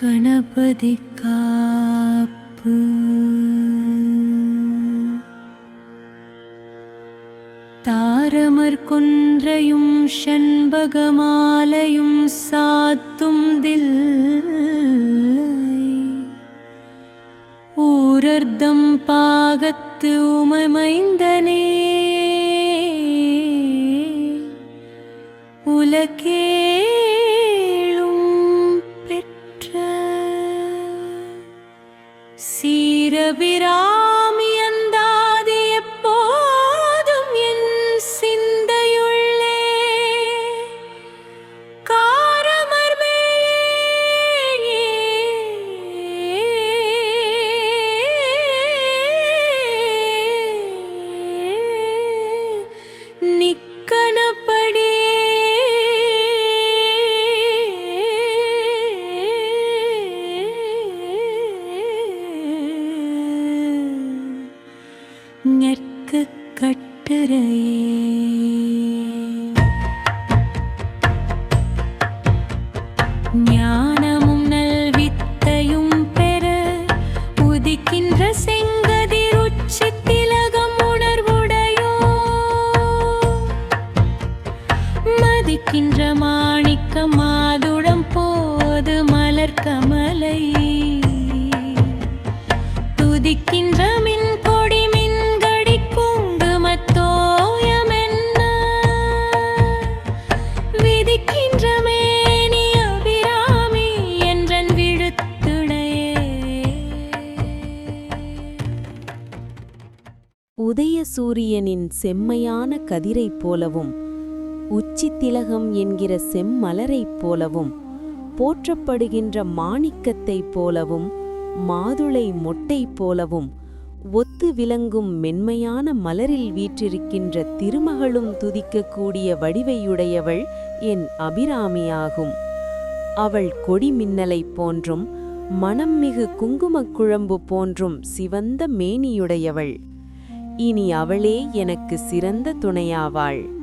கணபதி காப்பு. தாரமர் கொன்றையும் ஷண்பகமாலையும் சாத்தும் தில்லை. ஊரர்தம் பாகத்து உமைமைந்தனே உலகேழும் பெற்ற சீரபிராமி அந்தாதி எப்போதும் என் சிந்தையுள்ளே நிக்கனப்படி நெற்கு கட்டுரையே. ஞானமும் நல்வித்தையும் பெற உதிக்கின்ற செங்கதிர் உச்சி திலகம் உணர்வுடையோ மதிக்கின்ற மாணிக்க மாதுடம் போது மலர் கமலை துதிக்கின்ற மின் கொடி மின்கடி குங்குமத்தோயமென்ன விதிக்கின்ற மேனி அபிராமி என்றன் விழுத்துணையே. உதய சூரியனின் செம்மையான கதிரைப் போலவும் உச்சி திலகம் என்கிற செம்மலரைப் போலவும் போற்றப்படுகின்ற மாணிக்கத்தைப் போலவும் மாதுளை மொட்டை போலவும் ஒத்து விளங்கும் மென்மையான மலரில் வீற்றிருக்கின்ற திருமகளும் துதிக்கக்கூடிய வடிவையுடையவள் என் அபிராமியாகும். அவள் கொடி மின்னலைப் போன்றும் மணம்மிகு குங்குமக் குழம்பு போன்றும் சிவந்த மேனியுடையவள். இனி அவளே எனக்கு சிறந்த துணையாவாள்.